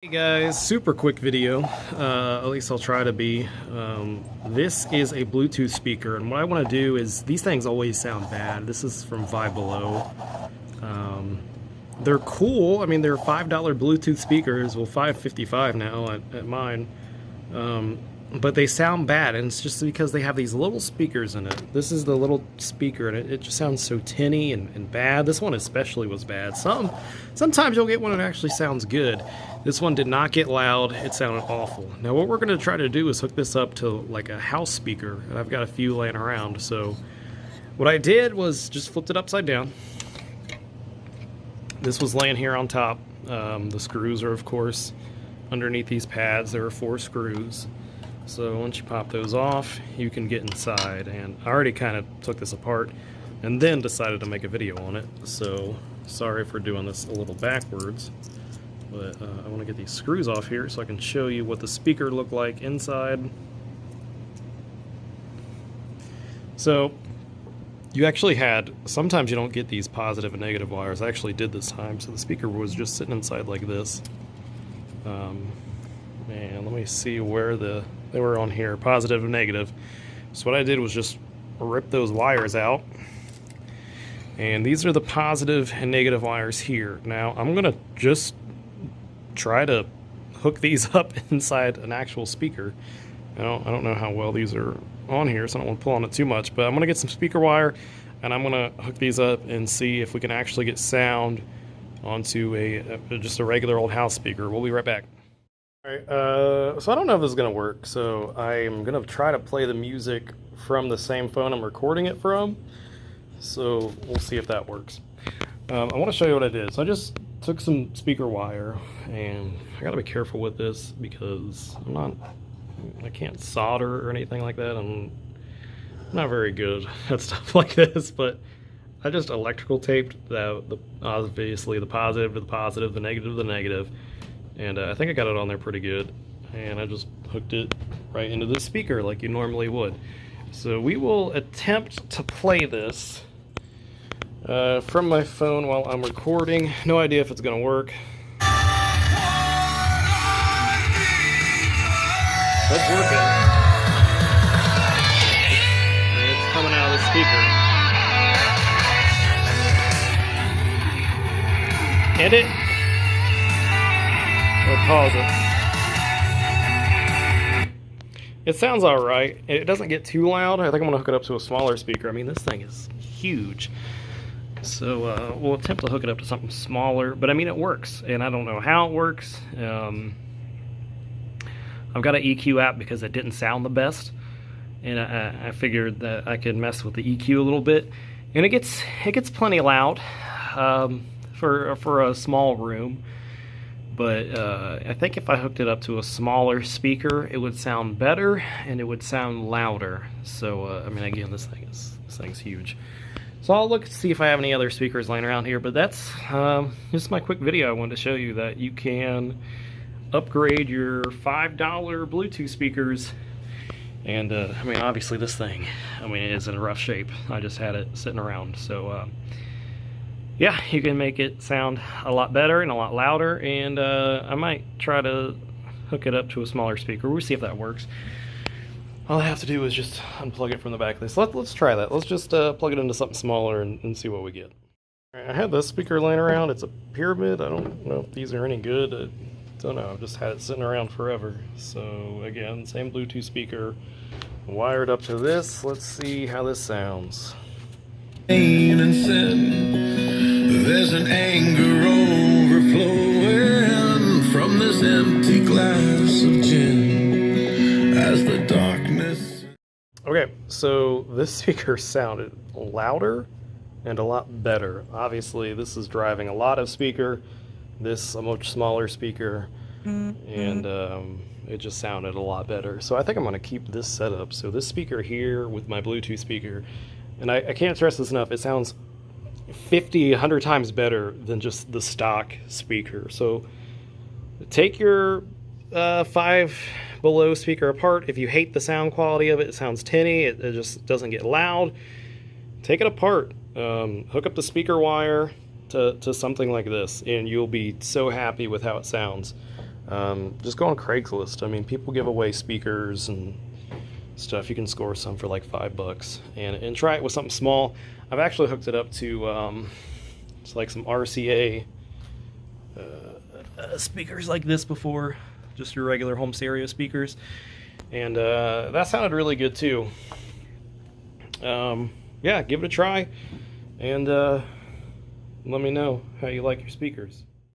Hey guys, super quick video, at least I'll try to be. This is a Bluetooth speaker, and what I want to do is, these things always sound bad. This is from Five Below. They're cool. I mean, they're $5 Bluetooth speakers, well $5.55 now at mine, but they sound bad, and it's just because they have these little speakers in it. This is the little speaker, and it just sounds so tinny and bad. This one especially was bad. Sometimes you'll get one that actually sounds good. This one did not get loud. It sounded awful. Now what we're going to try to do is hook this up to like a house speaker, and I've got a few laying around. So what I did was just flipped it upside down. This was laying here on top. The screws are, of course, underneath these pads. There are 4 screws. So once you pop those off, you can get inside. And I already kind of took this apart and then decided to make a video on it. So sorry for doing this a little backwards. But I want to get these screws off here so I can show you what the speaker looked like inside. So you actually had, sometimes you don't get these positive and negative wires. I actually did this time. So the speaker was just sitting inside like this. And let me see where they were on here, positive and negative. So what I did was just rip those wires out. And these are the positive and negative wires here. Now I'm going to just try to hook these up inside an actual speaker. I don't know how well these are on here, so I don't want to pull on it too much, but I'm going to get some speaker wire and I'm going to hook these up and see if we can actually get sound onto just a regular old house speaker. We'll be right back. Alright, so I don't know if this is going to work, so I'm going to try to play the music from the same phone I'm recording it from, so we'll see if that works. I want to show you what I did. So I just took some speaker wire, and I got to be careful with this because I can't solder or anything like that. I'm not very good at stuff like this, but I just electrical taped obviously the positive to the positive, the negative to the negative, and I think I got it on there pretty good, and I just hooked it right into the speaker like you normally would. So we will attempt to play this from my phone while I'm recording. No idea if it's going to work. That's working. And it's coming out of the speaker. Hit it. Or pause it. It sounds alright. It doesn't get too loud. I think I'm going to hook it up to a smaller speaker. I mean, this thing is huge. So we'll attempt to hook it up to something smaller, but I mean it works, and I don't know how it works. I've got an EQ app because it didn't sound the best, and I figured that I could mess with the EQ a little bit, and it gets plenty loud for a small room. But I think if I hooked it up to a smaller speaker, it would sound better and it would sound louder. So I mean, again, this thing's huge. So I'll look to see if I have any other speakers laying around here, but that's just my quick video. I wanted to show you that you can upgrade your $5 Bluetooth speakers. And I mean, obviously this thing, I mean, it is in rough shape. I just had it sitting around. So yeah, you can make it sound a lot better and a lot louder, and I might try to hook it up to a smaller speaker. We'll see if that works. All I have to do is just unplug it from the back of this. Let's try that. Let's just plug it into something smaller and see what we get. I had this speaker laying around. It's a Pyramid. I don't know if these are any good. I don't know. I've just had it sitting around forever. So again, same Bluetooth speaker wired up to this. Let's see how this sounds. And sin, there's an anger overflowing from this empty glass of gin as the darkness. Okay, so this speaker sounded louder and a lot better. Obviously, this is driving a lot of speaker, this a much smaller speaker, and it just sounded a lot better. So I think I'm going to keep this setup. So this speaker here with my Bluetooth speaker, and I can't stress this enough, it sounds 50, 100 times better than just the stock speaker. So take your Five Below speaker apart. If you hate the sound quality of it, it sounds tinny, it just doesn't get loud, take it apart. Hook up the speaker wire to something like this, and you'll be so happy with how it sounds. Just go on Craigslist. I mean, people give away speakers and stuff. You can score some for like $5, and try it with something small. I've actually hooked it up to it's like some RCA speakers like this before, just your regular home stereo speakers, and that sounded really good too. Yeah, give it a try, and let me know how you like your speakers.